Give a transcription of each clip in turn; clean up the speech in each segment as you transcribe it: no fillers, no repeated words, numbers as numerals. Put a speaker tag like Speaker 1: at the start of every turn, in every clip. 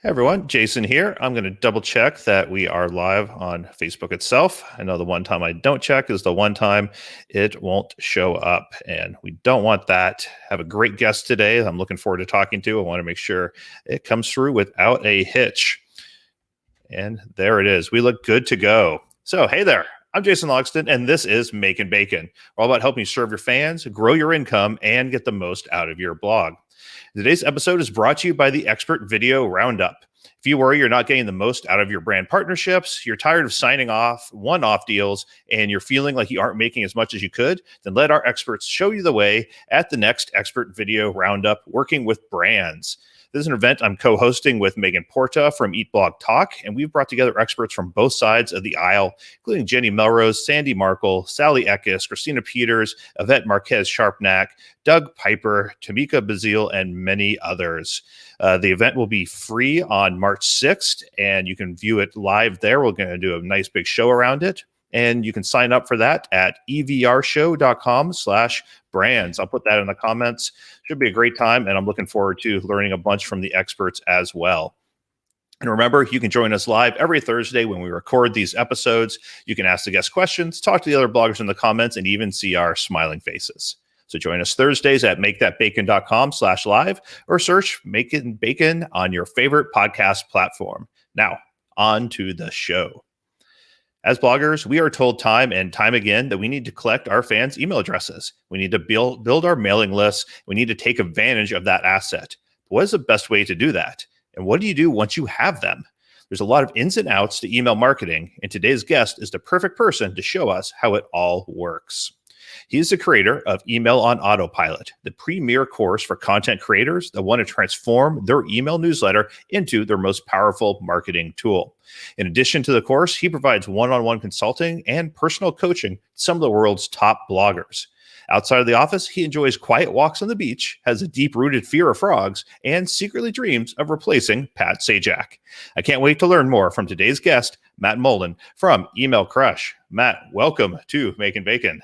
Speaker 1: Hey everyone, Jason here. I'm going to double check that we are live on Facebook itself. I know the one time I don't check is the one time it won't show up, and we don't want that. Have a great guest today I'm looking forward to talking to. I want to make sure it comes through without a hitch. And there it is. We look good to go. So, hey there. I'm Jason Logston, and this is Makin Bacon. We're all about helping you serve your fans, grow your income, and get the most out of your blog. Today's episode is brought to you by the Expert Video Roundup. If you worry you're not getting the most out of your brand partnerships, you're tired of signing off one-off deals, and you're feeling like you aren't making as much as you could, then let our experts show you the way at the next Expert Video Roundup, working with brands. This is an event I'm co-hosting with Megan Porta from Eat Blog Talk, and we've brought together experts from both sides of the aisle, including Jenny Melrose, Sandy Markle, Sally Eckes, Christina Peters, Yvette Marquez Sharpnack, Doug Piper, Tamika Bazile, and many others. The event will be free on March 6th, and you can view it live there. We're going to do a nice big show around it. And you can sign up for that at evrshow.com/brands. I'll put that in the comments. Should be a great time, and I'm looking forward to learning a bunch from the experts as well. And remember, you can join us live every Thursday when we record these episodes. You can ask the guest questions, talk to the other bloggers in the comments, and even see our smiling faces. So join us Thursdays at makethatbacon.com/live or search Makin Bacon on your favorite podcast platform. Now, on to the show. As bloggers, we are told time and time again that we need to collect our fans' email addresses. We need to build our mailing lists. We need to take advantage of that asset. But what is the best way to do that? And what do you do once you have them? There's a lot of ins and outs to email marketing, and today's guest is the perfect person to show us how it all works. He's the creator of Email on Autopilot, the premier course for content creators that want to transform their email newsletter into their most powerful marketing tool. In addition to the course, he provides one-on-one consulting and personal coaching to some of the world's top bloggers. Outside of the office, he enjoys quiet walks on the beach, has a deep-rooted fear of frogs, and secretly dreams of replacing Pat Sajak. I can't wait to learn more from today's guest, Matt Molen from Email Crush. Matt, welcome to Makin Bacon.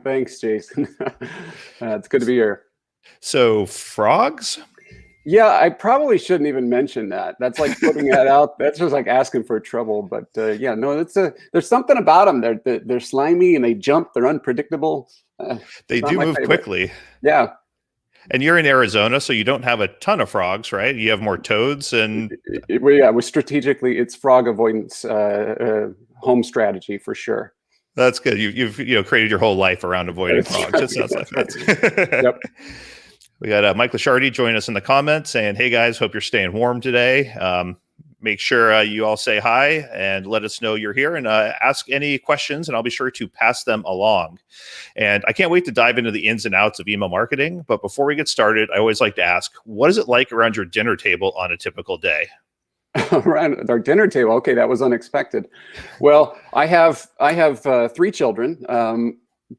Speaker 2: Thanks, Jason. It's good to be here. So,
Speaker 1: frogs?
Speaker 2: Yeah, I probably shouldn't even mention that. That's like putting that out. That's just like asking for trouble. But yeah, no, there's something about them. They're slimy and they jump. They're unpredictable.
Speaker 1: They do move quickly.
Speaker 2: Yeah.
Speaker 1: And you're in Arizona, so you don't have a ton of frogs, right? You have more toads and...
Speaker 2: we strategically, it's frog avoidance home strategy for sure.
Speaker 1: That's good. You've created your whole life around avoiding frogs. It sounds like that.
Speaker 2: Yep.
Speaker 1: We got Mike Lashardy joining us in the comments saying, hey guys, hope you're staying warm today. Make sure you all say hi and let us know you're here and ask any questions, and I'll be sure to pass them along. And I can't wait to dive into the ins and outs of email marketing. But before we get started, I always like to ask, what is it like around your dinner table on a typical day?
Speaker 2: Around our dinner table. Okay, that was unexpected. Well, I have 3 children,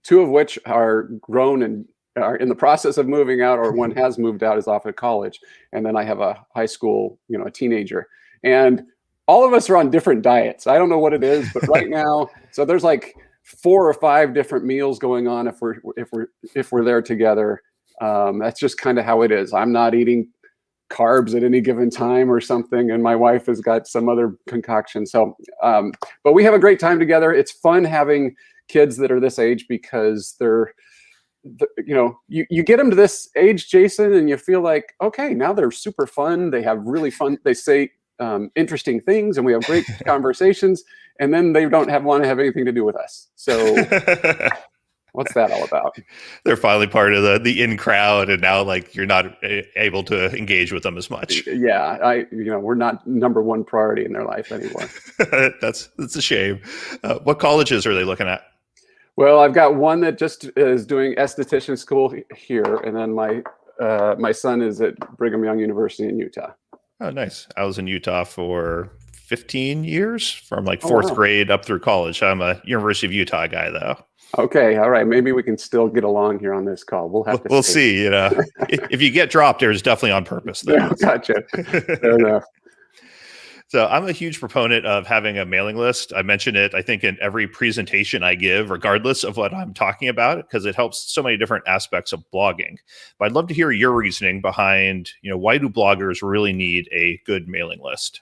Speaker 2: 2 of which are grown and are in the process of moving out, or one has moved out, is off at college. And then I have a high school, a teenager. And all of us are on different diets. I don't know what it is, but right now, so there's like 4 or 5 different meals going on if we're there together. That's just kind of how it is. I'm not eating carbs at any given time or something, and my wife has got some other concoction. So, but we have a great time together. It's fun having kids that are this age because you get them to this age, Jason, and you feel like, okay, now they're super fun. They have really fun. They say interesting things, and we have great conversations, and then they don't want to have anything to do with us. So what's that all about?
Speaker 1: They're finally part of the in crowd, and now like you're not able to engage with them as much.
Speaker 2: Yeah, we're not number one priority in their life anymore.
Speaker 1: That's a shame. What colleges are they looking at?
Speaker 2: Well, I've got one that just is doing esthetician school here, and then my son is at Brigham Young University in Utah.
Speaker 1: Oh, nice. I was in Utah for 15 years, from like 4th grade up through college. I'm a University of Utah guy, though.
Speaker 2: Okay, all right. Maybe we can still get along here on this call. We'll
Speaker 1: see. If you get dropped, there's definitely on purpose, though.
Speaker 2: Yeah, gotcha. Fair enough.
Speaker 1: So I'm a huge proponent of having a mailing list. I mention it, I think, in every presentation I give, regardless of what I'm talking about, because it helps so many different aspects of blogging. But I'd love to hear your reasoning behind, why do bloggers really need a good mailing list?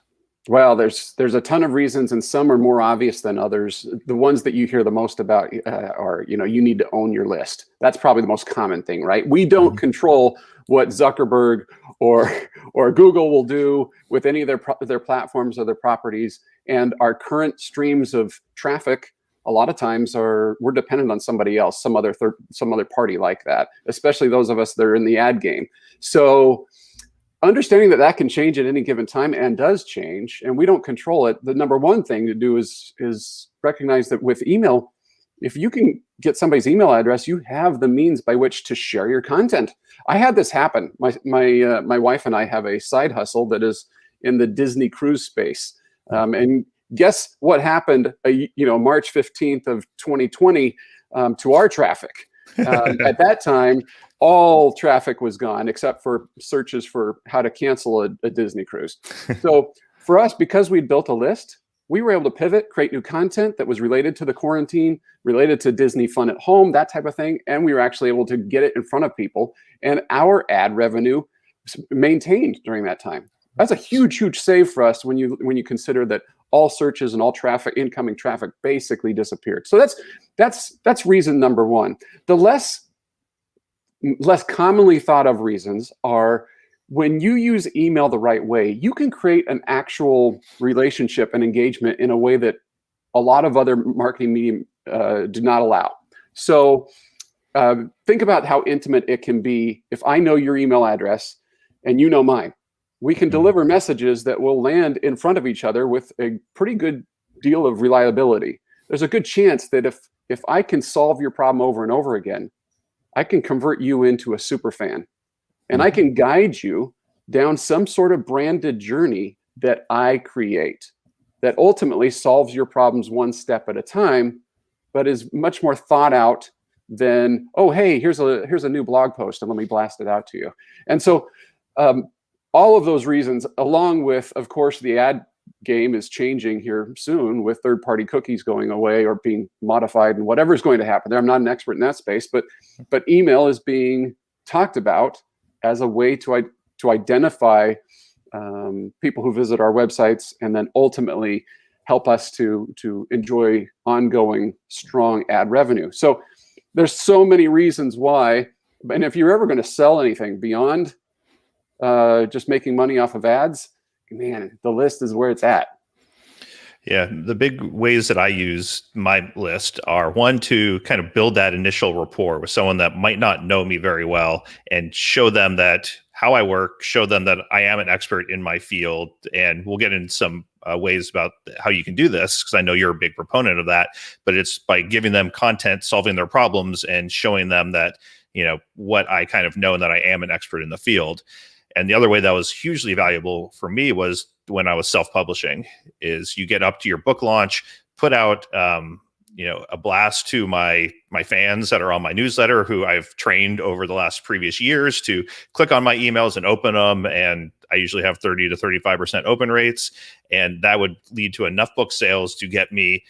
Speaker 2: Well, there's a ton of reasons, and some are more obvious than others. The ones that you hear the most about are, you need to own your list. That's probably the most common thing, right? We don't control what Zuckerberg or Google will do with any of their platforms or their properties, and our current streams of traffic a lot of times we're dependent on somebody else, some other party like that, especially those of us that are in the ad game. So understanding that can change at any given time, and does change, and we don't control it. The number one thing to do is recognize that with email, if you can get somebody's email address, you have the means by which to share your content. I had this happen. My wife and I have a side hustle that is in the Disney cruise space, and guess what happened? March 15th of 2020 to our traffic. At that time, all traffic was gone except for searches for how to cancel a Disney cruise. So for us, because we'd built a list, we were able to pivot, create new content that was related to the quarantine, related to Disney fun at home, that type of thing. And we were actually able to get it in front of people, and our ad revenue maintained during that time. That's a huge, huge save for us when you consider that all searches and all traffic, incoming traffic, basically disappeared. So that's reason number one. The less commonly thought of reasons are, when you use email the right way, you can create an actual relationship and engagement in a way that a lot of other marketing medium do not allow. So think about how intimate it can be. If I know your email address and you know mine, we can deliver messages that will land in front of each other with a pretty good deal of reliability. There's a good chance that if I can solve your problem over and over again, I can convert you into a super fan, and I can guide you down some sort of branded journey that I create that ultimately solves your problems one step at a time, but is much more thought out than, oh, hey, here's a new blog post and let me blast it out to you. And so all of those reasons, along with, of course, the ad game is changing here soon with third-party cookies going away or being modified, and whatever's going to happen there. I'm not an expert in that space, but email is being talked about as a way to identify people who visit our websites, and then ultimately help us to enjoy ongoing strong ad revenue. So there's so many reasons why, and if you're ever going to sell anything beyond just making money off of ads, man, the list is where it's at.
Speaker 1: Yeah, the big ways that I use my list are, one, to kind of build that initial rapport with someone that might not know me very well, and show them that how I work, show them that I am an expert in my field. And we'll get into some ways about how you can do this, because I know you're a big proponent of that. But it's by giving them content, solving their problems, and showing them that, what I kind of know, and that I am an expert in the field. And the other way that was hugely valuable for me was when I was self-publishing, is you get up to your book launch, put out, a blast to my fans that are on my newsletter, who I've trained over the last previous years to click on my emails and open them. And I usually have 30 to 35% open rates. And that would lead to enough book sales to get me,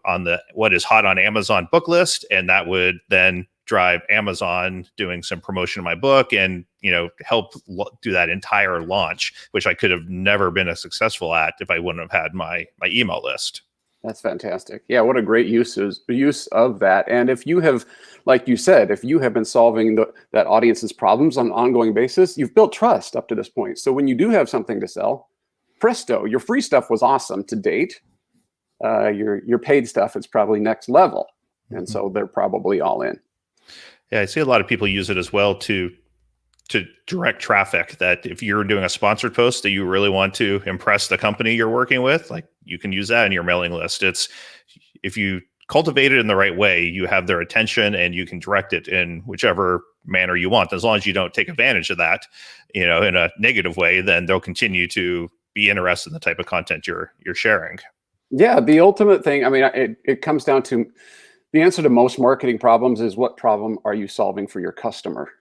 Speaker 1: on the what is hot on Amazon book list. And that would then drive Amazon doing some promotion of my book, and help do that entire launch, which I could have never been as successful at if I wouldn't have had my email list.
Speaker 2: That's fantastic. Yeah, what a great use of that. And if you have, like you said, if you have been solving that audience's problems on an ongoing basis, you've built trust up to this point. So when you do have something to sell, presto, your free stuff was awesome to date. Your paid stuff is probably next level. And so they're probably all in.
Speaker 1: Yeah, I see a lot of people use it as well to direct traffic, that if you're doing a sponsored post that you really want to impress the company you're working with, like, you can use that in your mailing list. It's, if you cultivate it in the right way, you have their attention, and you can direct it in whichever manner you want. As long as you don't take advantage of that, in a negative way, then they'll continue to be interested in the type of content you're sharing. Yeah,
Speaker 2: the ultimate thing, I mean, it comes down to, the answer to most marketing problems is, what problem are you solving for your customer?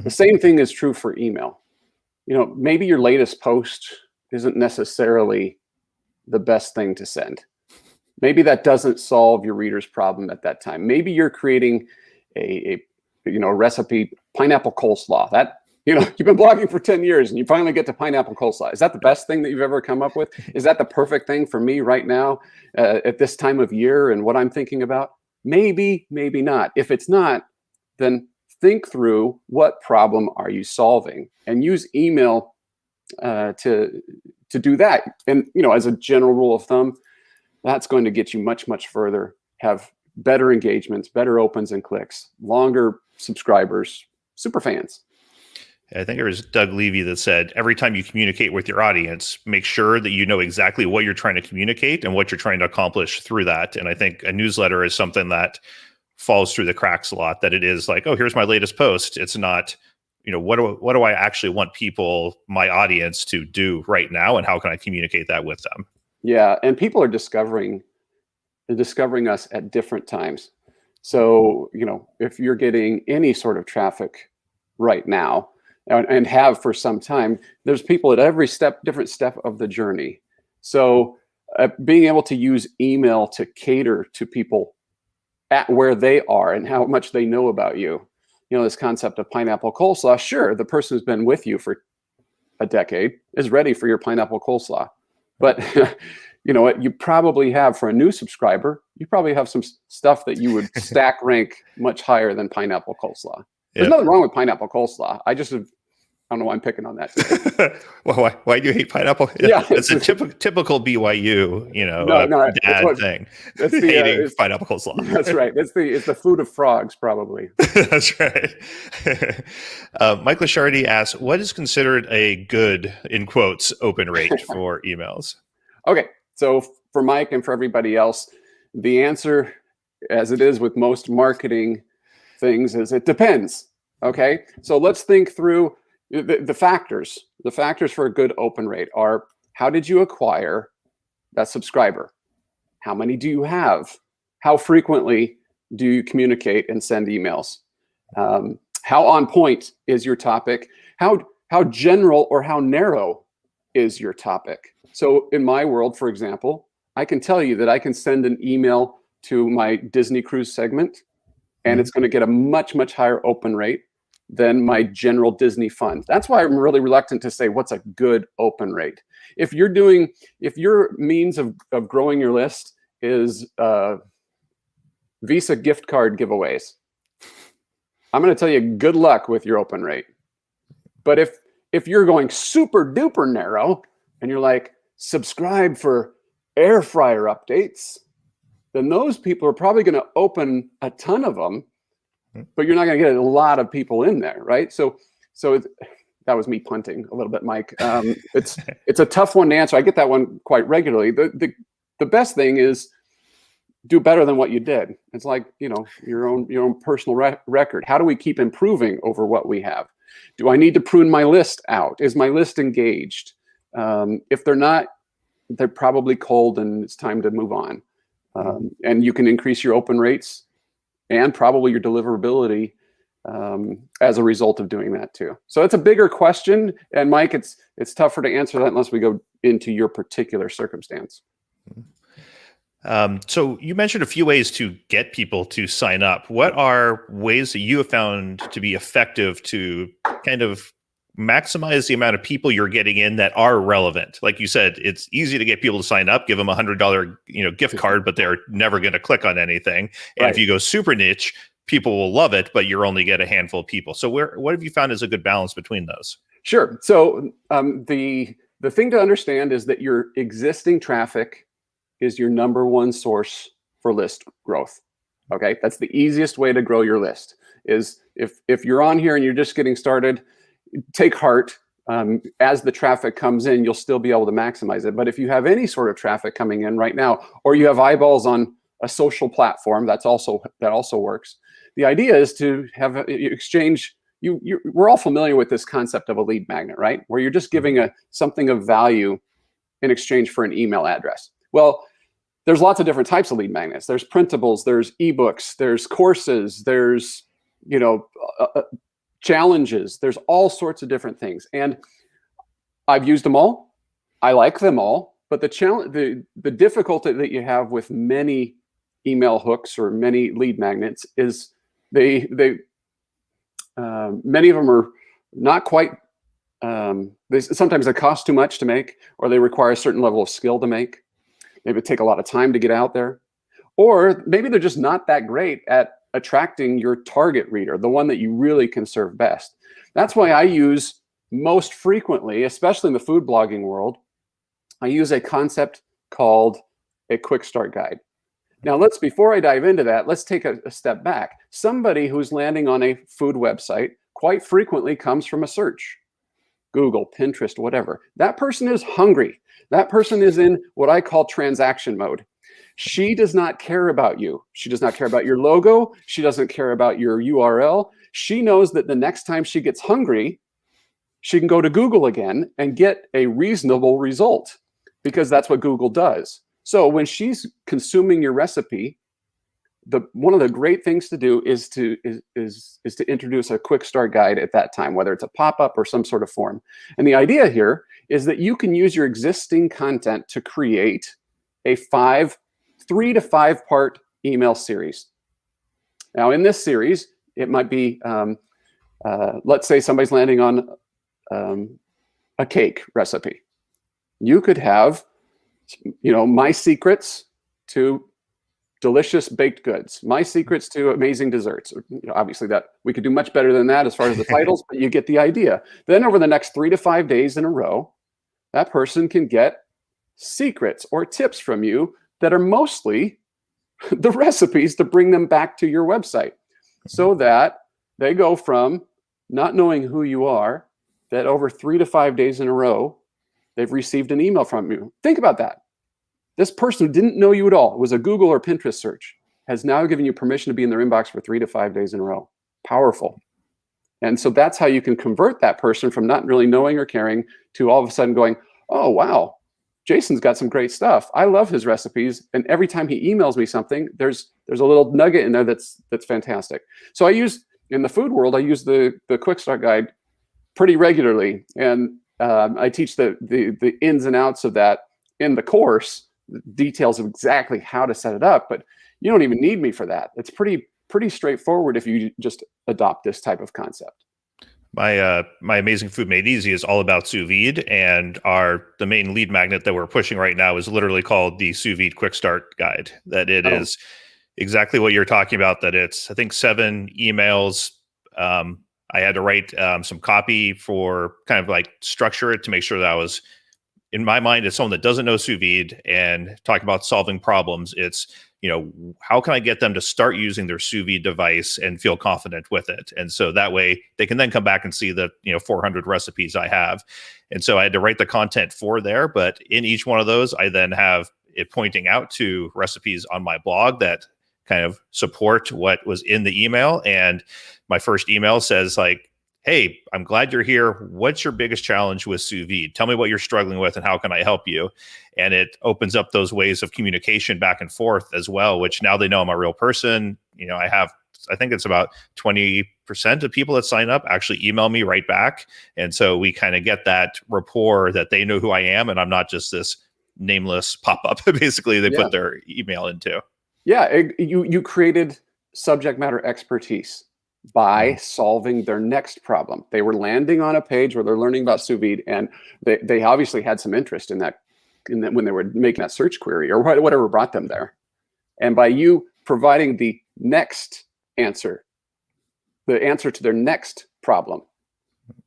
Speaker 2: The same thing is true for email. Maybe your latest post isn't necessarily the best thing to send. Maybe that doesn't solve your reader's problem at that time. Maybe you're creating a recipe, pineapple coleslaw. That, you've been blogging for 10 years and you finally get to pineapple coleslaw. Is that the best thing that you've ever come up with? Is that the perfect thing for me right now at this time of year and what I'm thinking about? Maybe, maybe not. If it's not, then think through what problem are you solving and use email to do that. And, as a general rule of thumb, that's going to get you much, much further, have better engagements, better opens and clicks, longer subscribers, super fans.
Speaker 1: I think it was Doug Levy that said, every time you communicate with your audience, make sure that you know exactly what you're trying to communicate and what you're trying to accomplish through that. And I think a newsletter is something that falls through the cracks a lot, that it is like, oh, here's my latest post. It's not, what do I actually want my audience to do right now? And how can I communicate that with them? Yeah.
Speaker 2: And people are discovering us at different times. So, if you're getting any sort of traffic right now, and have for some time, there's people at every different step of the journey. So being able to use email to cater to people at where they are and how much they know about you. This concept of pineapple coleslaw, sure, the person who's been with you for a decade is ready for your pineapple coleslaw. But what you probably have for a new subscriber, you probably have some stuff that you would stack rank much higher than pineapple coleslaw. There's nothing wrong with pineapple coleslaw. I don't know why I'm picking on that.
Speaker 1: Well, why do you hate pineapple?
Speaker 2: Yeah,
Speaker 1: it's a typical BYU, dad thing.
Speaker 2: That's
Speaker 1: hating pineapple coleslaw.
Speaker 2: That's right. It's the food of frogs, probably.
Speaker 1: That's right. Mike Lashardy asks, what is considered a good, in quotes, open rate for emails?
Speaker 2: Okay, so for Mike and for everybody else, the answer, as it is with most marketing things, is it depends. Okay, so let's think through the factors. The factors for a good open rate are: how did you acquire that subscriber? How many do you have? How frequently do you communicate and send emails? How on point is your topic? How general or how narrow is your topic? So in my world, for example, I can tell you that I can send an email to my Disney cruise segment, and it's going to get a much, much higher open rate than my general Disney fund. That's why I'm really reluctant to say what's a good open rate. If your means of growing your list is Visa gift card giveaways, I'm going to tell you good luck with your open rate. But if you're going super duper narrow and you're like, subscribe for air fryer updates, then those people are probably going to open a ton of them, but you're not going to get a lot of people in there, right? So that was me punting a little bit, Mike. It's a tough one to answer. I get that one quite regularly. The best thing is do better than what you did. It's like, your own personal record. How do we keep improving over what we have? Do I need to prune my list out? Is my list engaged? If they're not, they're probably cold and it's time to move on. And you can increase your open rates and probably your deliverability as a result of doing that too. So it's a bigger question. And Mike, it's tougher to answer that unless we go into your particular circumstance.
Speaker 1: So you mentioned a few ways to get people to sign up. What are ways that you have found to be effective to kind of maximize the amount of people you're getting in that are relevant? Like you said, it's easy to get people to sign up, give them $100, gift card, but they're never going to click on anything. And
Speaker 2: Right.
Speaker 1: if you go super niche, people will love it, but you're only get a handful of people. So what have you found is a good balance between those?
Speaker 2: Sure. So the thing to understand is that your existing traffic is your number one source for list growth. Okay, that's the easiest way to grow your list. Is if you're on here and you're just getting started, take heart. As the traffic comes in, you'll still be able to maximize it. But if you have any sort of traffic coming in right now, or you have eyeballs on a social platform, that also works. The idea is to have exchange. We're all familiar with this concept of a lead magnet, right? Where you're just giving something of value in exchange for an email address. Well, there's lots of different types of lead magnets. There's printables, there's ebooks, there's courses, there's challenges. There's all sorts of different things, and I've used them all. I like them all. But the challenge, the difficulty that you have with many email hooks or many lead magnets is many of them are not quite. Sometimes they cost too much to make, or they require a certain level of skill to make. Maybe take a lot of time to get out there, or maybe they're just not that great at attracting your target reader, the one that you really can serve best. That's why I use most frequently, especially in the food blogging world, I use a concept called a quick start guide. Now, before I dive into that, let's take a step back. Somebody who's landing on a food website quite frequently comes from a search. Google, Pinterest, whatever. That person is hungry. That person is in what I call transaction mode. She does not care about you. She does not care about your logo. She doesn't care about your URL. She knows that the next time she gets hungry, she can go to Google again and get a reasonable result, because that's what Google does. So when she's consuming your recipe, one of the great things to do is to introduce a quick start guide at that time, whether it's a pop-up or some sort of form. And the idea here is that you can use your existing content to create a 3 to 5 part email series. Now, in this series, it might be, let's say somebody's landing on a cake recipe. You could have, my secrets to delicious baked goods, my secrets to amazing desserts. Obviously, that we could do much better than that as far as the titles, but you get the idea. Then over the next 3 to 5 days in a row, that person can get secrets or tips from you that are mostly the recipes to bring them back to your website, so that they go from not knowing who you are, that over 3 to 5 days in a row, they've received an email from you. Think about that. This person who didn't know you at all, it was a Google or Pinterest search, has now given you permission to be in their inbox for 3 to 5 days in a row. Powerful. And so that's how you can convert that person from not really knowing or caring to all of a sudden going, oh, wow, Jason's got some great stuff. I love his recipes. And every time he emails me something, there's a little nugget in there that's fantastic. So in the food world, I use the quick start guide pretty regularly. And I teach the ins and outs of that in the course, the details of exactly how to set it up. But you don't even need me for that. It's pretty straightforward if you just adopt this type of concept.
Speaker 1: My Amazing Food Made Easy is all about sous vide, and the main lead magnet that we're pushing right now is literally called the Sous Vide Quick Start Guide. That it is exactly what you're talking about. That it's, I think, 7 emails. I had to write some copy for kind of like structure it to make sure that I was, in my mind, as someone that doesn't know sous vide and talking about solving problems, it's, how can I get them to start using their sous vide device and feel confident with it? And so that way they can then come back and see the 400 recipes I have. And so I had to write the content for there, but in each one of those, I then have it pointing out to recipes on my blog that kind of support what was in the email. And my first email says like, hey, I'm glad you're here. What's your biggest challenge with sous vide? Tell me what you're struggling with and how can I help you? And it opens up those ways of communication back and forth as well, which now they know I'm a real person. I think it's about 20% of people that sign up actually email me right back. And so we kind of get that rapport that they know who I am and I'm not just this nameless pop-up basically they put their email into.
Speaker 2: Yeah, you created subject matter expertise by solving their next problem. They were landing on a page where they're learning about sous vide, and they obviously had some interest in that when they were making that search query or whatever brought them there. And by you providing the next answer, the answer to their next problem,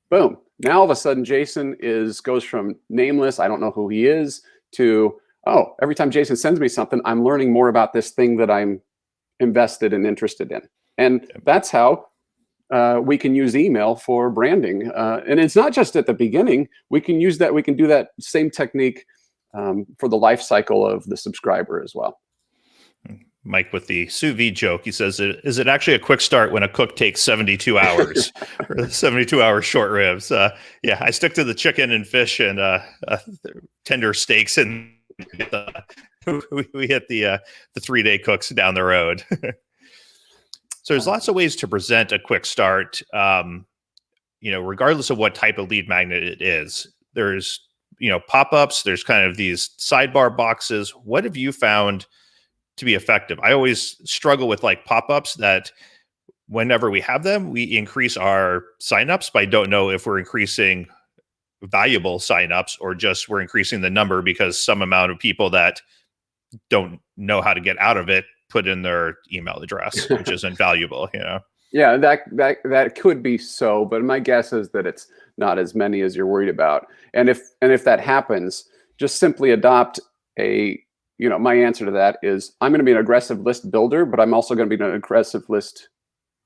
Speaker 2: boom. Now all of a sudden, Jason goes from nameless, I don't know who he is, to, oh, every time Jason sends me something, I'm learning more about this thing that I'm invested and interested in. And that's how we can use email for branding. And it's not just at the beginning. We can use that. We can do that same technique for the life cycle of the subscriber as well.
Speaker 1: Mike with the sous vide joke, he says, is it actually a quick start when a cook takes 72 hours or 72-hour short ribs? Yeah, I stick to the chicken and fish and tender steaks, and we hit the 3-day cooks down the road. So there's lots of ways to present a quick start, regardless of what type of lead magnet it is. There's, pop-ups. There's kind of these sidebar boxes. What have you found to be effective? I always struggle with like pop-ups that whenever we have them, we increase our signups, but I don't know if we're increasing valuable signups or just we're increasing the number because some amount of people that don't know how to get out of it put in their email address, which isn't valuable,
Speaker 2: Yeah, that could be so, but my guess is that it's not as many as you're worried about. And if that happens, just simply adopt my answer to that is I'm going to be an aggressive list builder, but I'm also going to be an aggressive list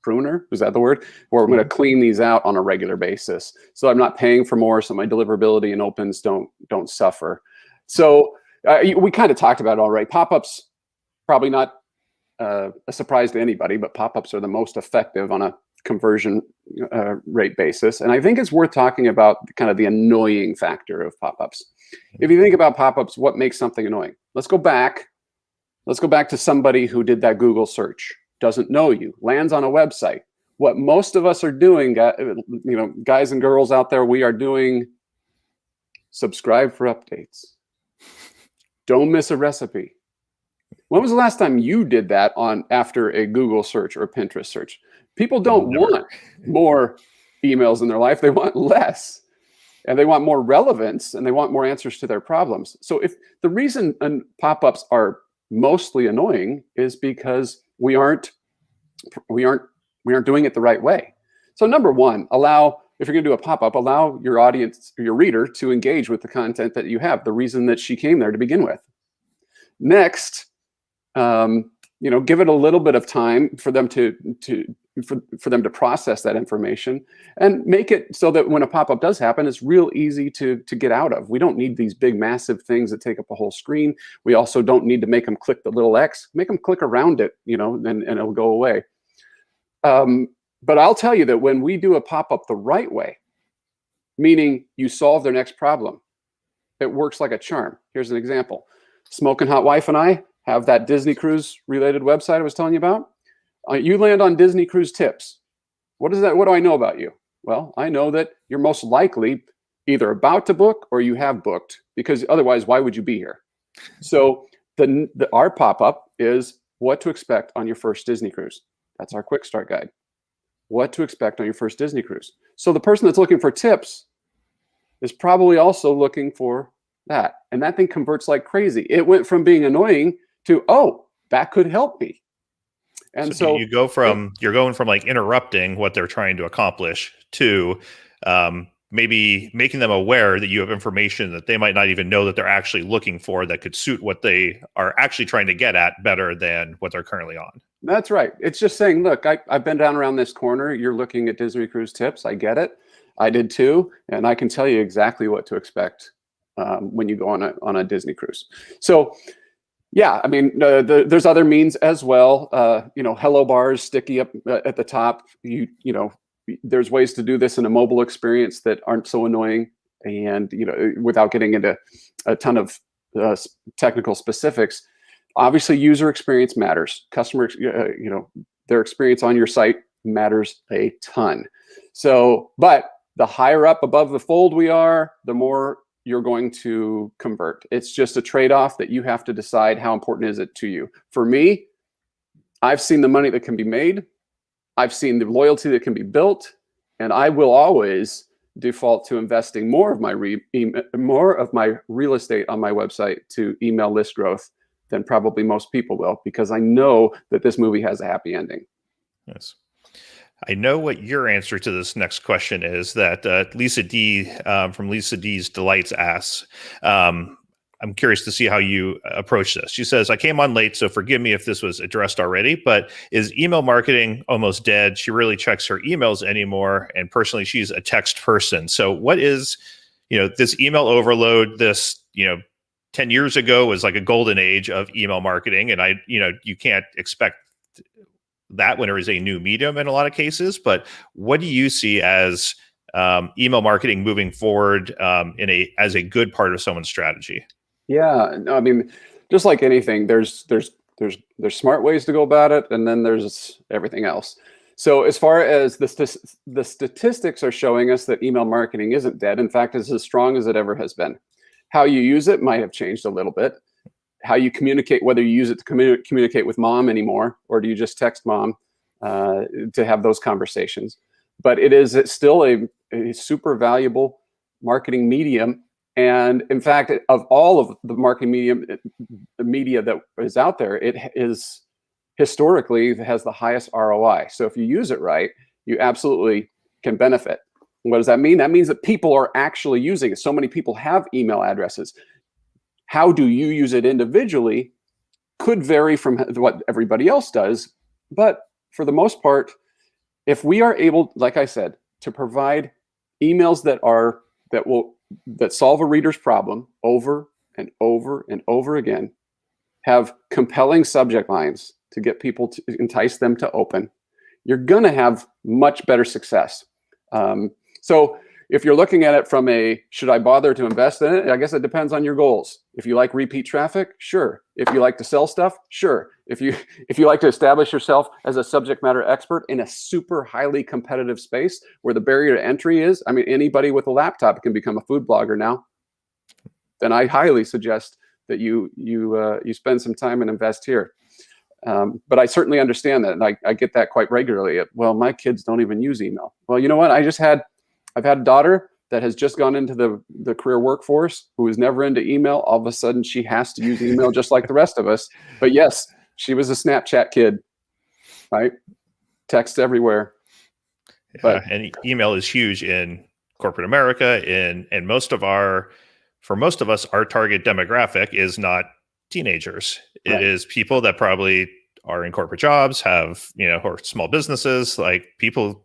Speaker 2: pruner. Is that the word? Where I'm going to clean these out on a regular basis. So I'm not paying for more, so my deliverability and opens don't suffer. So we kind of talked about it already. Pop-ups, probably not a surprise to anybody, but pop-ups are the most effective on a conversion rate basis. And I think it's worth talking about kind of the annoying factor of pop-ups. If you think about pop-ups, what makes something annoying? Let's go back to somebody who did that Google search, doesn't know you, lands on a website. What most of us are doing, guys and girls out there, we are doing subscribe for updates. Don't miss a recipe. When was the last time you did that after a Google search or a Pinterest search? People don't want more emails in their life. They want less. And they want more relevance, and they want more answers to their problems. So if the reason pop-ups are mostly annoying is because we aren't doing it the right way. So number one, if you're going to do a pop-up, allow your audience, your reader, to engage with the content that you have, the reason that she came there to begin with. Next, give it a little bit of time for them to process that information, and make it so that when a pop-up does happen, it's real easy to get out of. We don't need these big, massive things that take up a whole screen. We also don't need to make them click the little X. Make them click around it, and it'll go away. But I'll tell you that when we do a pop-up the right way, meaning you solve their next problem, it works like a charm. Here's an example. Smoking Hot Wife and I have that Disney Cruise related website I was telling you about. You land on Disney Cruise tips. What is that? What do I know about you? Well, I know that you're most likely either about to book or you have booked, because otherwise, why would you be here? So our pop-up is what to expect on your first Disney cruise. That's our quick start guide. What to expect on your first Disney cruise. So the person that's looking for tips is probably also looking for that. And that thing converts like crazy. It went from being annoying to, oh, that could help me. And so
Speaker 1: you're going from like interrupting what they're trying to accomplish to maybe making them aware that you have information that they might not even know that they're actually looking for, that could suit what they are actually trying to get at better than what they're currently on.
Speaker 2: That's right. It's just saying, look, I've been down around this corner. You're looking at Disney Cruise tips. I get it. I did too. And I can tell you exactly what to expect when you go on a Disney cruise. So yeah, I mean, there's other means as well. Hello bars sticky up at the top. There's ways to do this in a mobile experience that aren't so annoying, and without getting into a ton of technical specifics. Obviously, user experience matters. Customer, their experience on your site matters a ton. So, but the higher up above the fold we are, the more you're going to convert. It's just a trade-off that you have to decide how important is it to you. For me, I've seen the money that can be made. I've seen the loyalty that can be built, and I will always default to investing more of my real estate on my website to email list growth than probably most people will, because I know that this movie has a happy ending.
Speaker 1: Yes. I know what your answer to this next question is, that Lisa D from Lisa D's Delights asks, I'm curious to see how you approach this. She says, I came on late, so forgive me if this was addressed already, but is email marketing almost dead? She really checks her emails anymore. And personally, she's a text person. So what is, this email overload, this, 10 years ago was like a golden age of email marketing. And you can't expect that when there is a new medium in a lot of cases, but what do you see as email marketing moving forward as a good part of someone's strategy? Yeah,
Speaker 2: no, I mean, just like anything, there's smart ways to go about it, and then there's everything else. So as far as the statistics are showing us that email marketing isn't dead. In fact, it's as strong as it ever has been. How you use it might have changed a little bit. How you communicate, whether you use it to communicate with mom anymore, or do you just text mom to have those conversations. But it's still a super valuable marketing medium. And in fact, of all of the marketing media that is out there, it is historically has the highest ROI. So if you use it right, you absolutely can benefit. What does that mean? That means that people are actually using it. So many people have email addresses. How do you use it individually could vary from what everybody else does. But for the most part, if we are able, like I said, to provide emails that solve a reader's problem over and over and over again, have compelling subject lines to get people to entice them to open, you're going to have much better success. So if you're looking at it from should I bother to invest in it? I guess it depends on your goals. If you like repeat traffic, sure. If you like to sell stuff, sure. If you like to establish yourself as a subject matter expert in a super highly competitive space where the barrier to entry is, I mean, anybody with a laptop can become a food blogger now, then I highly suggest that you spend some time and invest here. But I certainly understand that, and I get that quite regularly. Well, my kids don't even use email. Well, you know what? I've had a daughter that has just gone into the career workforce who was never into email. All of a sudden, she has to use email just like the rest of us. But yes, she was a Snapchat kid, right? Text everywhere. But
Speaker 1: and email is huge in corporate America. And for most of us, our target demographic is not teenagers. It is people that probably are in corporate jobs, have, or small businesses, like people.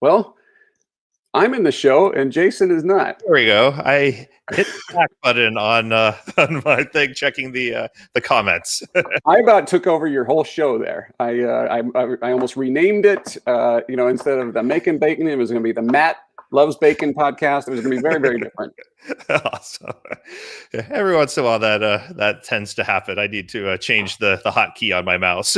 Speaker 2: Well, I'm in the show and Jason is not.
Speaker 1: There we go. I hit the back button on my thing, checking the comments.
Speaker 2: I about took over your whole show there. I almost renamed it. Instead of the Makin Bacon, it was going to be the Matt Loves Bacon podcast. It was going to be very, very different.
Speaker 1: Awesome. Yeah, every once in a while that tends to happen. I need to change the hotkey on my mouse.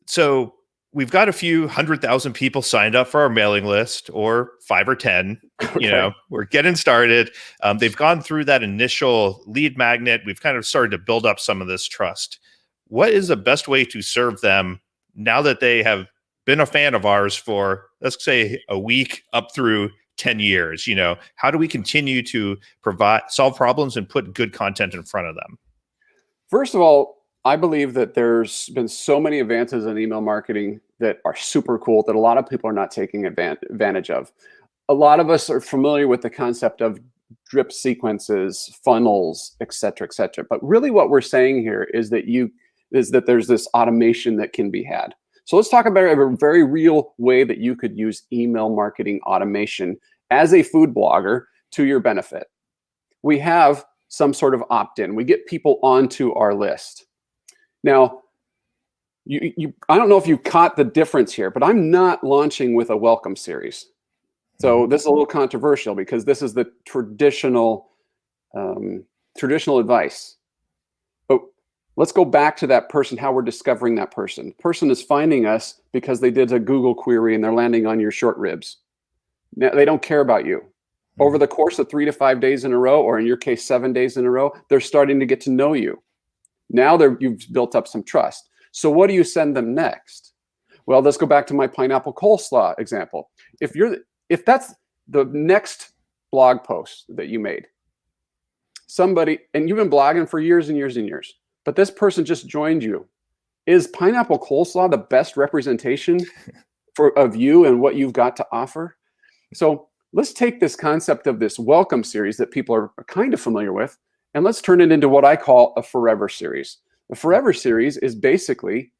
Speaker 1: So we've got a few 100,000 people signed up for our mailing list, or 5 or 10.
Speaker 2: Okay.
Speaker 1: We're getting started. They've gone through that initial lead magnet. We've kind of started to build up some of this trust. What is the best way to serve them now that they have been a fan of ours for, let's say, a week up through 10 years? How do we continue to solve problems and put good content in front of them?
Speaker 2: First of all, I believe that there's been so many advances in email marketing that are super cool that a lot of people are not taking advantage of. A lot of us are familiar with the concept of drip sequences, funnels, et cetera, et cetera. But really what we're saying here is that there's this automation that can be had. So let's talk about a very real way that you could use email marketing automation as a food blogger to your benefit. We have some sort of opt-in. We get people onto our list. Now, I don't know if you caught the difference here, but I'm not launching with a welcome series. So this is a little controversial because this is the traditional advice. But let's go back to that person, how we're discovering that person. The person is finding us because they did a Google query and they're landing on your short ribs. Now, they don't care about you. Over the course of 3 to 5 days in a row, or in your case, 7 days in a row, they're starting to get to know you. Now you've built up some trust. So what do you send them next? Well, let's go back to my pineapple coleslaw example. If that's the next blog post that you made, somebody, and you've been blogging for years and years and years, but this person just joined you, is pineapple coleslaw the best representation of you and what you've got to offer? So let's take this concept of this welcome series that people are kind of familiar with, and let's turn it into what I call a forever series. The forever series is basically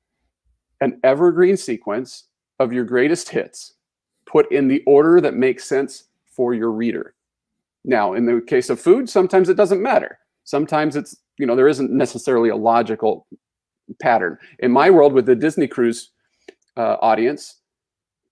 Speaker 2: an evergreen sequence of your greatest hits put in the order that makes sense for your reader. Now, in the case of food, sometimes it doesn't matter. Sometimes it's, there isn't necessarily a logical pattern. In my world, with the Disney Cruise audience,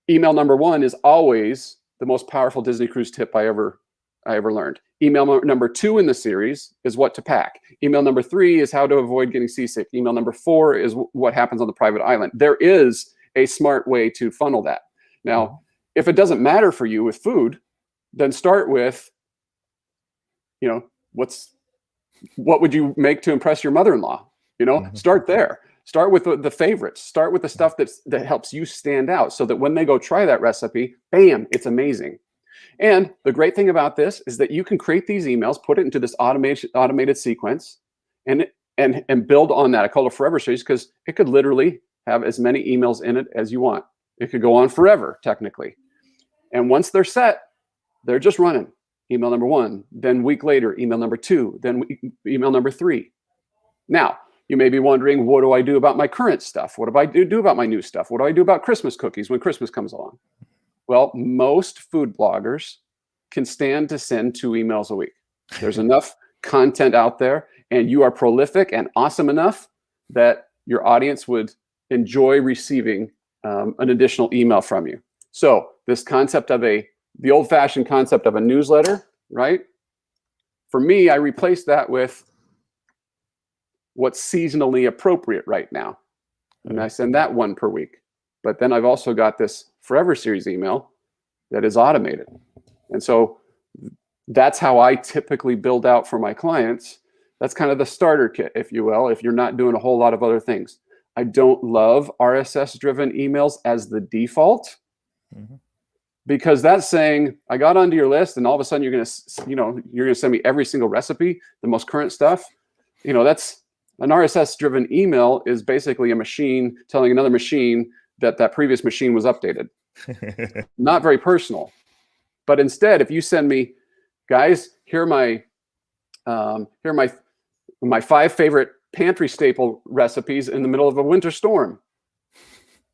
Speaker 2: email number 1 is always the most powerful Disney Cruise tip I ever learned. Email number 2 in the series is what to pack. Email number 3 is how to avoid getting seasick. Email number 4 is what happens on the private island. There is a smart way to funnel that. Now, if it doesn't matter for you with food, then start with, you know, what would you make to impress your mother-in-law? You know, start there. Start with the favorites. Start with the stuff that helps you stand out, so that when they go try that recipe, bam, it's amazing. And the great thing about this is that you can create these emails, put it into this automated sequence, and build on that. I call it a forever series because it could literally have as many emails in it as you want. It could go on forever, technically. And once they're set, they're just running. Email number 1, then week later, email number 2, then email number 3. Now, you may be wondering, what do I do about my current stuff? What do I do about my new stuff? What do I do about Christmas cookies when Christmas comes along? Well, most food bloggers can stand to send 2 emails a week. There's enough content out there, and you are prolific and awesome enough that your audience would enjoy receiving an additional email from you. So this concept of the old-fashioned concept of a newsletter, right? For me, I replaced that with what's seasonally appropriate right now. And I send that 1 per week. But then I've also got this Forever Series email that is automated. And so that's how I typically build out for my clients. That's kind of the starter kit, if you will, if you're not doing a whole lot of other things. I don't love RSS-driven emails as the default, because that's saying I got onto your list, and all of a sudden you're going to send me every single recipe, the most current stuff. You know, that's an RSS-driven email is basically a machine telling another machine that previous machine was updated. Not very personal. But instead, if you send me, guys, here are my 5 favorite pantry staple recipes in the middle of a winter storm,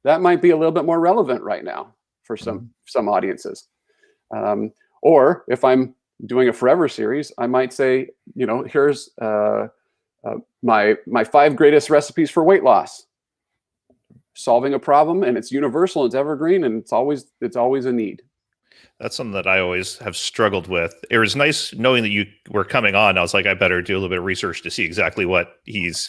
Speaker 2: that might be a little bit more relevant right now for some audiences. Or if I'm doing a Forever Series, I might say, you know, here's my 5 greatest recipes for weight loss. Solving a problem, and it's universal, it's evergreen, and it's always a need.
Speaker 1: That's something that I always have struggled with. It was nice knowing that you were coming on. I was like, I better do a little bit of research to see exactly what he's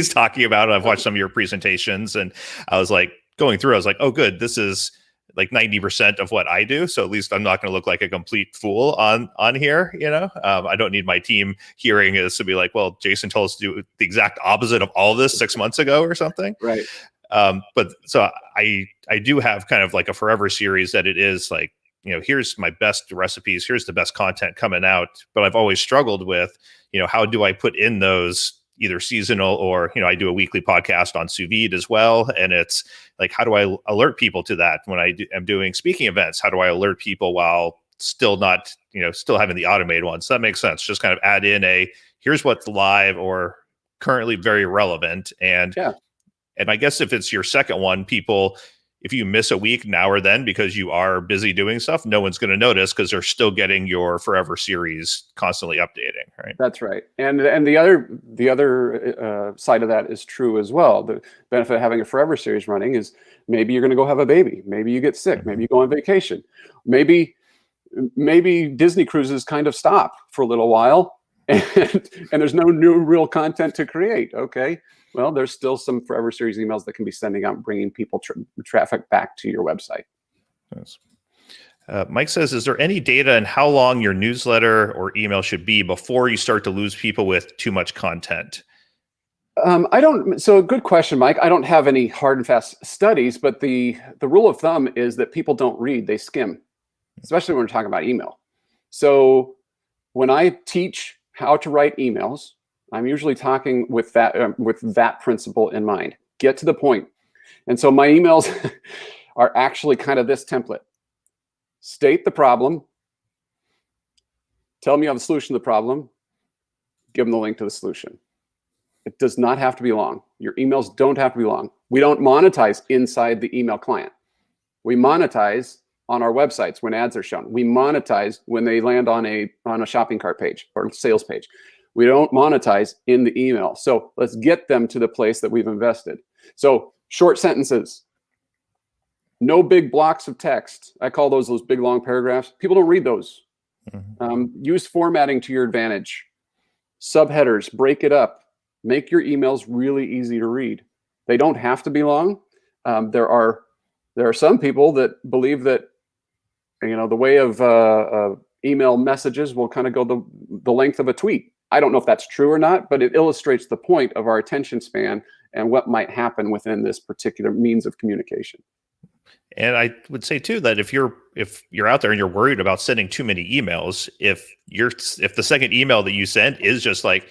Speaker 1: talking about. I've watched some of your presentations, and I was like going through. I was like, oh, good. This is like 90% of what I do. So at least I'm not going to look like a complete fool on here. You know, I don't need my team hearing this to be like, well, Jason told us to do the exact opposite of all this 6 months ago or something.
Speaker 2: Right.
Speaker 1: But so I do have kind of like a Forever Series that it is like, you know, here's my best recipes, here's the best content coming out. But I've always struggled with, you know, how do I put in those either seasonal or, you know, I do a weekly podcast on sous vide as well. And it's like, how do I alert people to that when I'm doing speaking events? How do I alert people while still not, you know, still having the automated ones? So that makes sense. Just kind of add in here's what's live or currently very relevant. And I guess if it's your second one, people, if you miss a week now or then because you are busy doing stuff, no one's going to notice because they're still getting your Forever Series constantly updating, right?
Speaker 2: That's right. And the other side of that is true as well. The benefit of having a Forever Series running is maybe you're going to go have a baby. Maybe you get sick. Maybe you go on vacation. Maybe Disney cruises kind of stop for a little while, and there's no new real content to create. Okay. Well, there's still some Forever Series emails that can be sending out, bringing people traffic back to your website.
Speaker 1: Yes. Mike says, is there any data on how long your newsletter or email should be before you start to lose people with too much content?
Speaker 2: I don't. So good question, Mike. I don't have any hard and fast studies, but the rule of thumb is that people don't read, they skim, especially when we're talking about email. So when I teach how to write emails, I'm usually talking with that principle in mind. Get to the point. And so my emails are actually kind of this template. State the problem. Tell me you have a solution to the problem. Give them the link to the solution. It does not have to be long. Your emails don't have to be long. We don't monetize inside the email client. We monetize on our websites when ads are shown. We monetize when they land on a shopping cart page or sales page. We don't monetize in the email. So let's get them to the place that we've invested. So short sentences, no big blocks of text. I call those big long paragraphs. People don't read those. Use formatting to your advantage. Subheaders, break it up. Make your emails really easy to read. They don't have to be long. There are There are some people that believe that, the way of email messages will kind of go the length of a tweet. I don't know if that's true or not, but it illustrates the point of our attention span and what might happen within this particular means of communication.
Speaker 1: And I would say too that if you're out there and you're worried about sending too many emails, if the second email that you send is just like,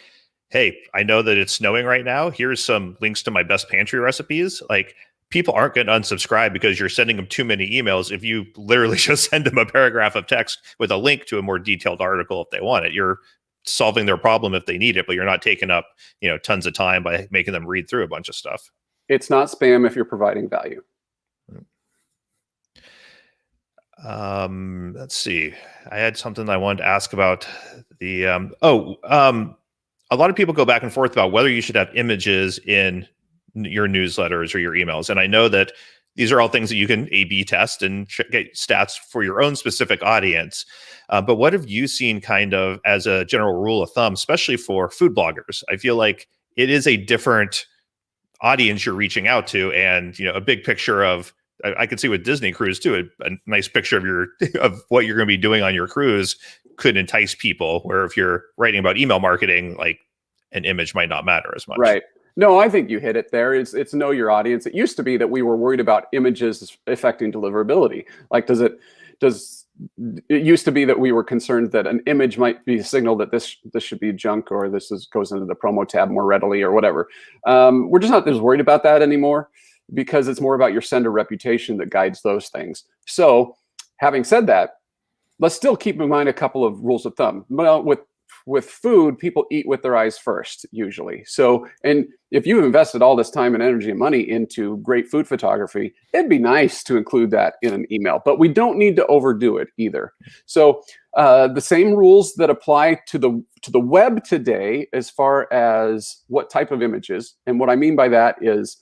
Speaker 1: hey, I know that it's snowing right now, here's some links to my best pantry recipes, like, people aren't going to unsubscribe because you're sending them too many emails. If you literally just send them a paragraph of text with a link to a more detailed article if they want it, you're solving their problem if they need it, but you're not taking up, tons of time by making them read through a bunch of stuff.
Speaker 2: It's not spam if you're providing value.
Speaker 1: Let's see. I had something I wanted to ask about the, a lot of people go back and forth about whether you should have images in your newsletters or your emails. And I know that these are all things that you can A/B test and get stats for your own specific audience. But what have you seen kind of as a general rule of thumb, especially for food bloggers? I feel like it is a different audience you're reaching out to, and a big picture of, I can see with Disney cruise too, a nice picture of what you're going to be doing on your cruise could entice people, where if you're writing about email marketing, like, an image might not matter as much.
Speaker 2: Right. No, I think you hit it there. It's know your audience. It used to be that we were worried about images affecting deliverability. Like, it used to be that we were concerned that an image might be a signal that this should be junk, or goes into the promo tab more readily, or whatever. We're just not as worried about that anymore, because it's more about your sender reputation that guides those things. So, having said that, let's still keep in mind a couple of rules of thumb. Well, with food, people eat with their eyes first, usually. So, and if you've invested all this time and energy and money into great food photography, it'd be nice to include that in an email, but we don't need to overdo it either. So the same rules that apply to the web today, as far as what type of images, and what I mean by that is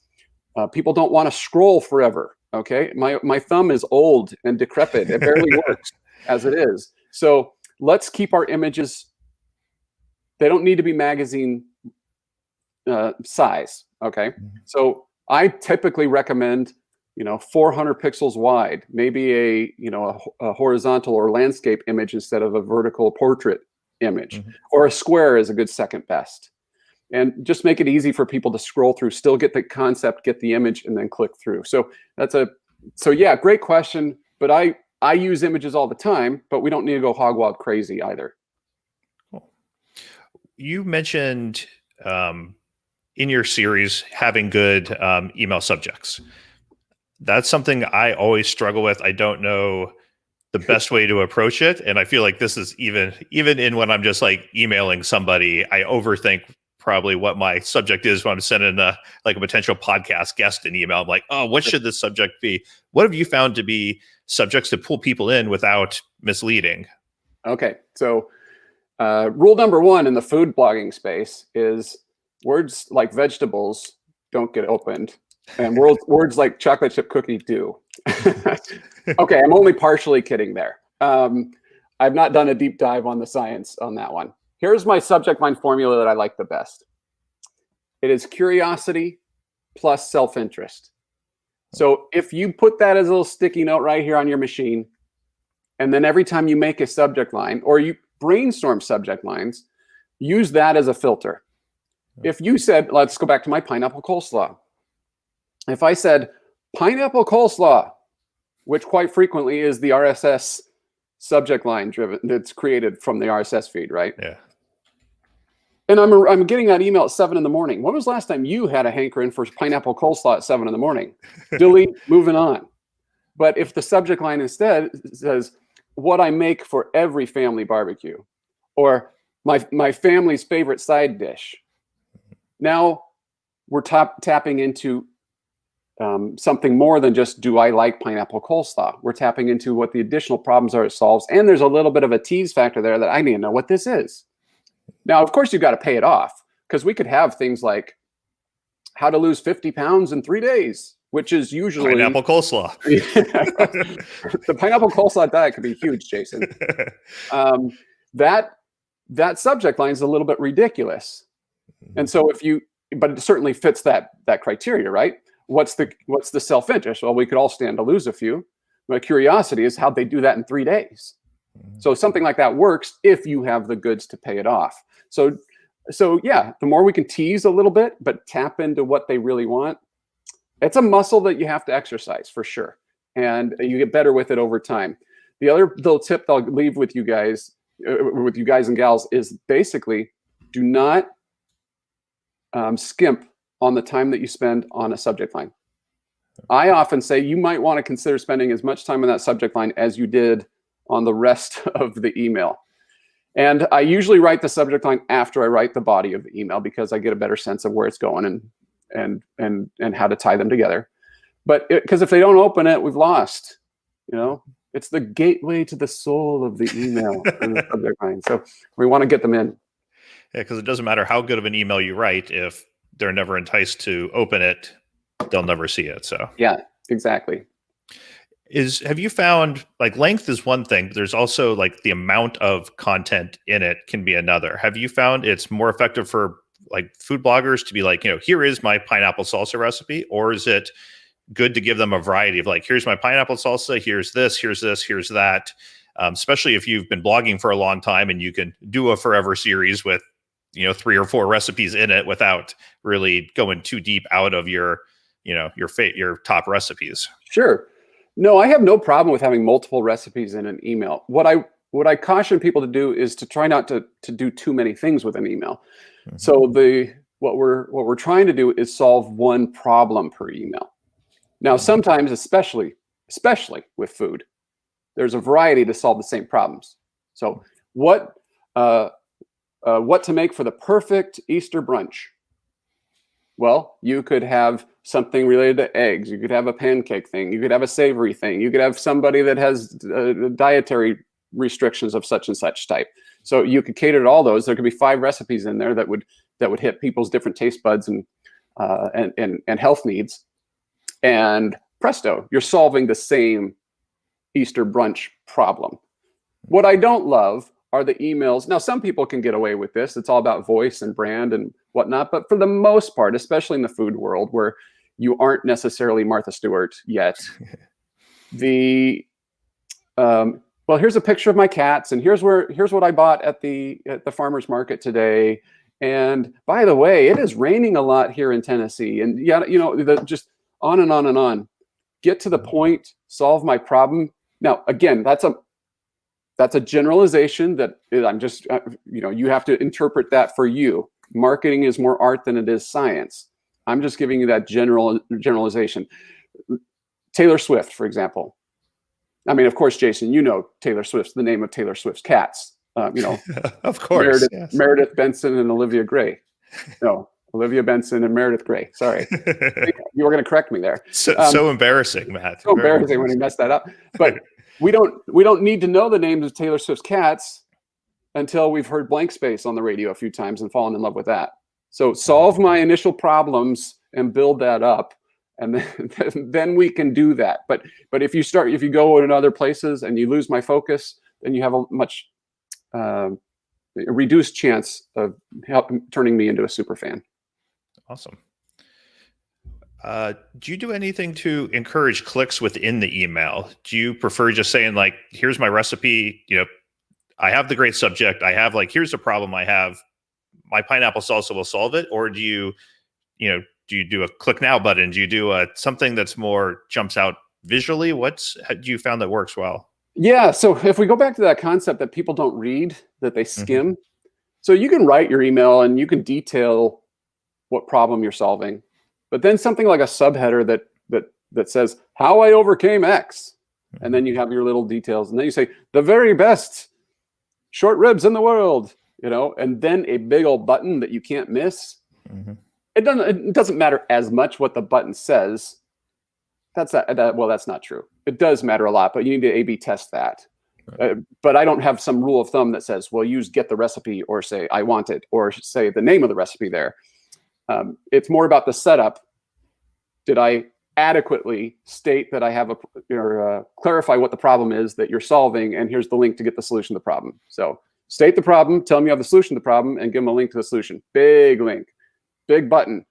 Speaker 2: people don't want to scroll forever. Okay, my thumb is old and decrepit; it barely works as it is. So let's keep our images. They don't need to be magazine size. Okay. Mm-hmm. So I typically recommend, 400 pixels wide, maybe a horizontal or landscape image instead of a vertical portrait image, mm-hmm. or a square is a good second best. And just make it easy for people to scroll through, still get the concept, get the image, and then click through. So yeah, great question. But I use images all the time, but we don't need to go hog wild crazy either.
Speaker 1: You mentioned in your series having good email subjects. That's something I always struggle with. I don't know the best way to approach it. And I feel like this is even in when I'm just like emailing somebody, I overthink probably what my subject is when I'm sending a potential podcast guest an email. I'm like, oh, what should this subject be? What have you found to be subjects to pull people in without misleading?
Speaker 2: Okay, so rule number one in the food blogging space is words like vegetables don't get opened, and words like chocolate chip cookie do. Okay, I'm only partially kidding there. I've not done a deep dive on the science on that one. Here's my subject line formula that I like the best. It is curiosity plus self-interest. So if you put that as a little sticky note right here on your machine, and then every time you make a subject line or you brainstorm subject lines, use that as a filter. If you said, let's go back to my pineapple coleslaw. If I said pineapple coleslaw, which quite frequently is the RSS subject line driven, that's created from the RSS feed, right?
Speaker 1: Yeah.
Speaker 2: And I'm getting that email at 7 in the morning. When was the last time you had a hankering for pineapple coleslaw at 7 in the morning? Delete, moving on. But if the subject line instead says, what I make for every family barbecue, or my family's favorite side dish, now we're tapping into something more than just, do I like pineapple coleslaw? We're tapping into what the additional problems are it solves. And there's a little bit of a tease factor there that I need to know what this is. Now, of course, you've got to pay it off, because we could have things like how to lose 50 pounds in 3 days, which is usually
Speaker 1: pineapple coleslaw.
Speaker 2: The pineapple coleslaw diet could be huge, Jason. That subject line is a little bit ridiculous. And so but it certainly fits that criteria, right? what's the self-interest? Well, we could all stand to lose a few. My curiosity is how'd they do that in 3 days? So something like that works if you have the goods to pay it off. So yeah, the more we can tease a little bit, but tap into what they really want, it's a muscle that you have to exercise for sure. And you get better with it over time. The other little tip I'll leave with you guys and gals is basically do not skimp on the time that you spend on a subject line. I often say you might want to consider spending as much time on that subject line as you did on the rest of the email. And I usually write the subject line after I write the body of the email because I get a better sense of where it's going and how to tie them together. But because if they don't open it, we've lost. It's the gateway to the soul of the email and the subject line. So we want to get them in.
Speaker 1: Yeah, because it doesn't matter how good of an email you write if they're never enticed to open it, they'll never see it. So
Speaker 2: yeah, exactly.
Speaker 1: Have you found like length is one thing, but there's also like the amount of content in it can be another. Have you found it's more effective for like food bloggers to be like, here is my pineapple salsa recipe, or is it good to give them a variety of like, here's my pineapple salsa, here's this, here's that, especially if you've been blogging for a long time and you can do a forever series with 3 or 4 recipes in it without really going too deep out of your top recipes.
Speaker 2: Sure. No, I have no problem with having multiple recipes in an email. What I caution people to do is to try not to do too many things with an email. Mm-hmm. So what we're trying to do is solve one problem per email. Now, sometimes, especially with food, there's a variety to solve the same problems. So what to make for the perfect Easter brunch? Well, you could have something related to eggs. You could have a pancake thing. You could have a savory thing. You could have somebody that has dietary restrictions of such and such type. So you could cater to all those. There could be 5 recipes in there that would hit people's different taste buds and health needs. And presto, you're solving the same Easter brunch problem. What I don't love are the emails. Now, some people can get away with this. It's all about voice and brand and whatnot. But for the most part, especially in the food world where you aren't necessarily Martha Stewart yet, well, here's a picture of my cats, and here's what I bought at the farmer's market today. And by the way, it is raining a lot here in Tennessee. And yeah, just on and on and on. Get to the point, solve my problem. Now, again, that's a generalization that I'm just, you have to interpret that for you. Marketing is more art than it is science. I'm just giving you that generalization. Taylor Swift, for example. I mean, of course, Jason, Taylor Swift's the name of Taylor Swift's cats.
Speaker 1: Of course.
Speaker 2: Meredith Benson and Olivia Gray. No, Olivia Benson and Meredith Gray. Sorry. You were going to correct me there.
Speaker 1: So embarrassing, Matt.
Speaker 2: So embarrassing when he messed that up. But we don't need to know the names of Taylor Swift's cats until we've heard Blank Space on the radio a few times and fallen in love with that. So solve my initial problems and build that up, and then we can do that. But if you go in other places and you lose my focus, then you have a much reduced chance of turning me into a super fan.
Speaker 1: Awesome. Do you do anything to encourage clicks within the email? Do you prefer just saying like, here's my recipe, I have the great subject, I have like, here's a problem I have, my pineapple salsa will solve it? Or do you do a click now button? Do you do something that's more jumps out visually? How do you found that works well?
Speaker 2: Yeah. So if we go back to that concept that people don't read, that they skim. Mm-hmm. So you can write your email and you can detail what problem you're solving. But then something like a subheader that says how I overcame X, and then you have your little details, and then you say the very best short ribs in the world, and then a big old button that you can't miss. Mm-hmm. It doesn't matter as much what the button says. That's not true. It does matter a lot, but you need to A/B test that. Right. But I don't have some rule of thumb that says, well, use get the recipe or say I want it or say the name of the recipe there. It's more about the setup. Did I adequately state that I have clarify what the problem is that you're solving, and here's the link to get the solution to the problem. So state the problem, tell them you have the solution to the problem, and give them a link to the solution. Big link, big button.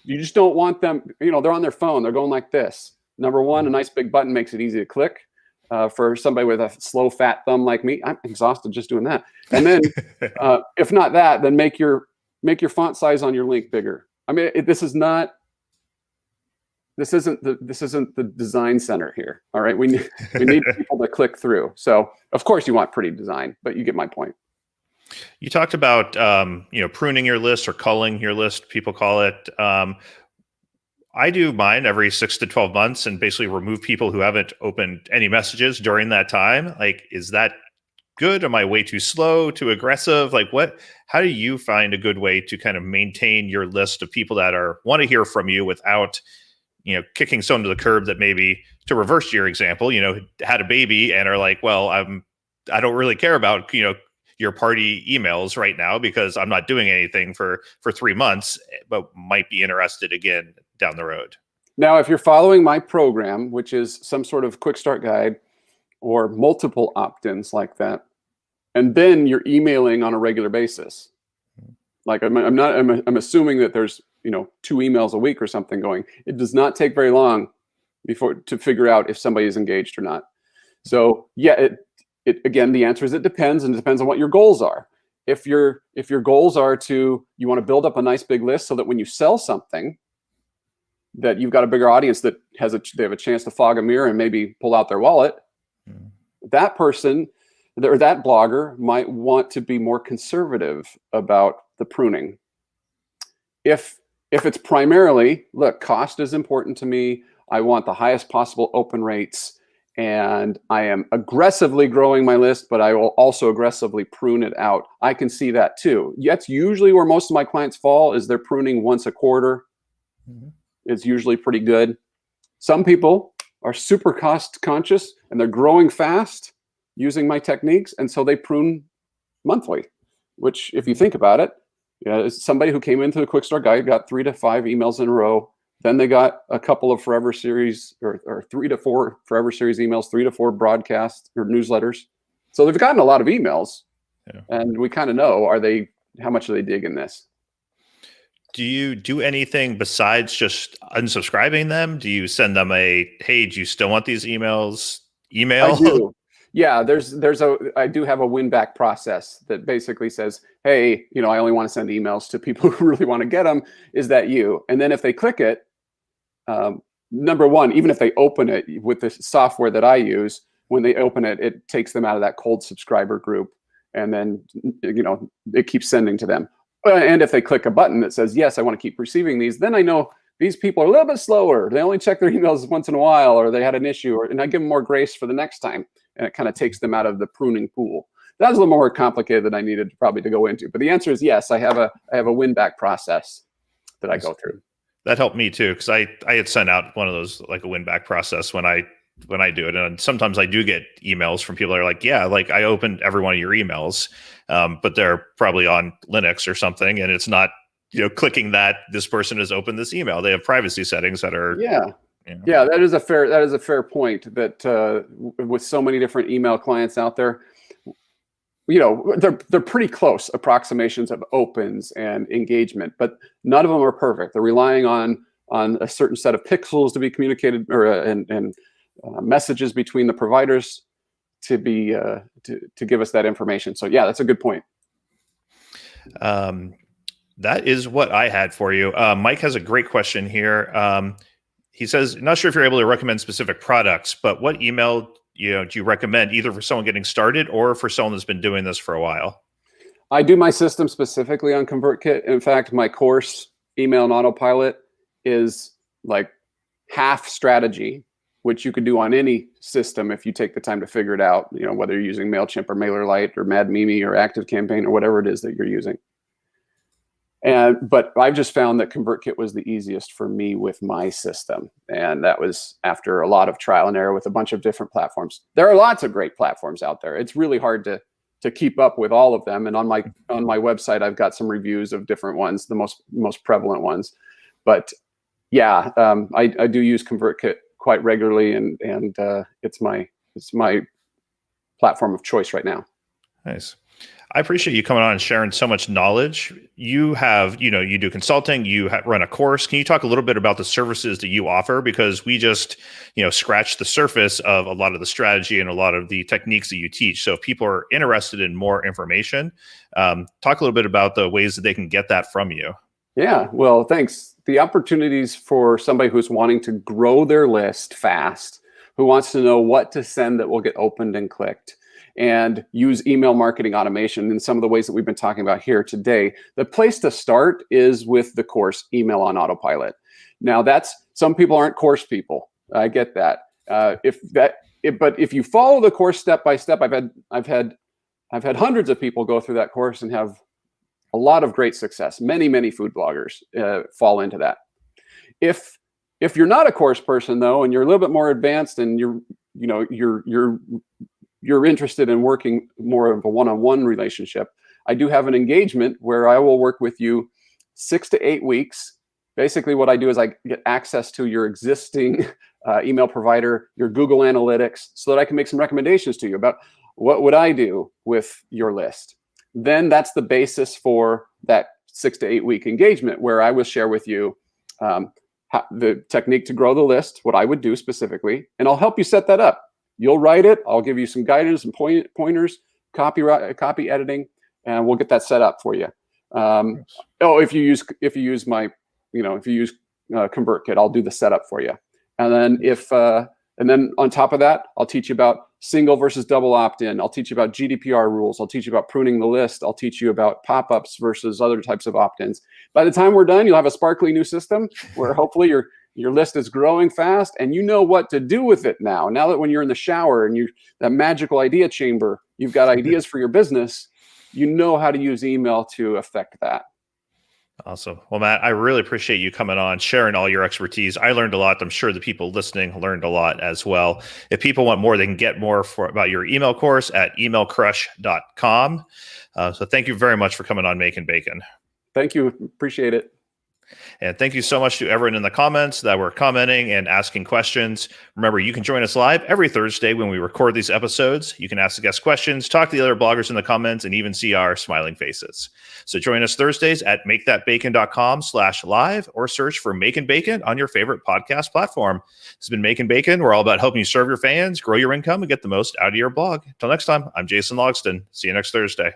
Speaker 2: You just don't want them, they're on their phone, they're going like this. Number one, a nice big button makes it easy to click. For somebody with a slow, fat thumb like me, I'm exhausted just doing that. And then, if not that, then make your font size on your link bigger. I mean, this isn't the design center here. All right, we need people to click through. So of course you want pretty design, but you get my point.
Speaker 1: You talked about pruning your list or culling your list, people call it. I do mine every 6 to 12 months and basically remove people who haven't opened any messages during that time. Like, is that good? Am I way too slow, too aggressive? Like, how do you find a good way to kind of maintain your list of people that want to hear from you without, kicking someone to the curb that maybe, to reverse your example, had a baby and are like, well, I don't really care about, your party emails right now because I'm not doing anything for 3 months, but might be interested again down the road.
Speaker 2: Now, if you're following my program, which is some sort of quick start guide or multiple opt-ins like that, and then you're emailing on a regular basis, like I'm assuming that there's 2 emails a week or something going. It does not take very long to figure out if somebody is engaged or not. So yeah, again, the answer is it depends, and it depends on what your goals are. If your goals are you want to build up a nice big list so that when you sell something, that you've got a bigger audience that they have a chance to fog a mirror and maybe pull out their wallet. That person or that blogger might want to be more conservative about the pruning. If it's primarily, look, cost is important to me, I want the highest possible open rates, and I am aggressively growing my list, but I will also aggressively prune it out. I can see that too. That's usually where most of my clients fall, is they're pruning once a quarter. It's usually pretty good. Some people are super cost conscious and they're growing fast using my techniques, and so they prune monthly, which, if you think about it, somebody who came into the Quick Start Guide got 3 to 5 emails in a row. Then they got a couple of Forever Series or 3 to 4 Forever Series emails, 3 to 4 broadcasts or newsletters. So they've gotten a lot of emails, and we kind of know, how much are they digging this?
Speaker 1: Do you do anything besides just unsubscribing them? Do you send them hey, do you still want these emails? Email?
Speaker 2: I do. Yeah, I do have a win back process that basically says, hey, I only want to send emails to people who really want to get them. Is that you? And then if they click it, number one, even if they open it with the software that I use, when they open it, it takes them out of that cold subscriber group, and then it keeps sending to them. And if they click a button that says, yes, I want to keep receiving these, then I know these people are a little bit slower. They only check their emails once in a while, or they had an issue, and I give them more grace for the next time. And it kind of takes them out of the pruning pool. That's a little more complicated than I needed probably to go into. But the answer is yes, I have a win back process that I go through.
Speaker 1: That helped me too, because I had sent out one of those, like a win back process when I do it. And sometimes I do get emails from people that are like, yeah, like I opened every one of your emails, but they're probably on Linux or something. And it's not, clicking that this person has opened this email. They have privacy settings that are.
Speaker 2: Yeah, that is a fair point, that with so many different email clients out there, they're pretty close approximations of opens and engagement, but none of them are perfect. They're relying on a certain set of pixels to be communicated, or and messages between the providers to be to give us that information. So yeah, that's a good point.
Speaker 1: That is what I had for you. Mike has a great question here. He says, not sure if you're able to recommend specific products, but what email do you recommend, either for someone getting started or for someone that's been doing this for a while?
Speaker 2: I do my system specifically on ConvertKit. In fact, my course, Email and Autopilot, is like half strategy, which you could do on any system if you take the time to figure it out, whether you're using MailChimp or MailerLite or MadMimi or ActiveCampaign or whatever it is that you're using. But I've just found that ConvertKit was the easiest for me with my system. And that was after a lot of trial and error with a bunch of different platforms. There are lots of great platforms out there. It's really hard to keep up with all of them. And on my website, I've got some reviews of different ones, the most prevalent ones. But yeah, I do use ConvertKit quite regularly, and it's my platform of choice right now.
Speaker 1: Nice. I appreciate you coming on and sharing so much knowledge. You have, you do consulting, run a course. Can you talk a little bit about the services that you offer? Because we just, scratched the surface of a lot of the strategy and a lot of the techniques that you teach. So if people are interested in more information, talk a little bit about the ways that they can get that from you.
Speaker 2: Yeah, well, thanks. The opportunities for somebody who's wanting to grow their list fast, who wants to know what to send that will get opened and clicked, and use email marketing automation in some of the ways that we've been talking about here today. The place to start is with the course, Email on Autopilot. Now, some people aren't course people. I get that. But if you follow the course step by step, I've had hundreds of people go through that course and have a lot of great success. Many food bloggers fall into that. If you're not a course person though, and you're a little bit more advanced, and you're interested in working more of a one-on-one relationship, I do have an engagement where I will work with you 6 to 8 weeks. Basically, what I do is I get access to your existing email provider, your Google Analytics, so that I can make some recommendations to you about what would I do with your list. Then that's the basis for that 6 to 8 week engagement, where I will share with you the technique to grow the list, what I would do specifically, and I'll help you set that up. You'll write it. I'll give you some guidance and pointers, copy editing, and we'll get that set up for you. If you use ConvertKit, I'll do the setup for you. And then on top of that, I'll teach you about single versus double opt-in. I'll teach you about GDPR rules. I'll teach you about pruning the list. I'll teach you about pop-ups versus other types of opt-ins. By the time we're done, you'll have a sparkly new system where hopefully your list is growing fast, and you know what to do with it now. Now that when you're in the shower and that magical idea chamber, you've got ideas for your business, you know how to use email to affect that.
Speaker 1: Awesome. Well, Matt, I really appreciate you coming on, sharing all your expertise. I learned a lot. I'm sure the people listening learned a lot as well. If people want more, they can get more about your email course at emailcrush.com. So thank you very much for coming on Making Bacon.
Speaker 2: Thank you. Appreciate it.
Speaker 1: And thank you so much to everyone in the comments that were commenting and asking questions. Remember, you can join us live every Thursday when we record these episodes. You can ask the guest questions, talk to the other bloggers in the comments, and even see our smiling faces. So join us Thursdays at makethatbacon.com/live or search for Making Bacon on your favorite podcast platform. This has been Making Bacon. We're all about helping you serve your fans, grow your income, and get the most out of your blog. Until next time, I'm Jason Logston. See you next Thursday.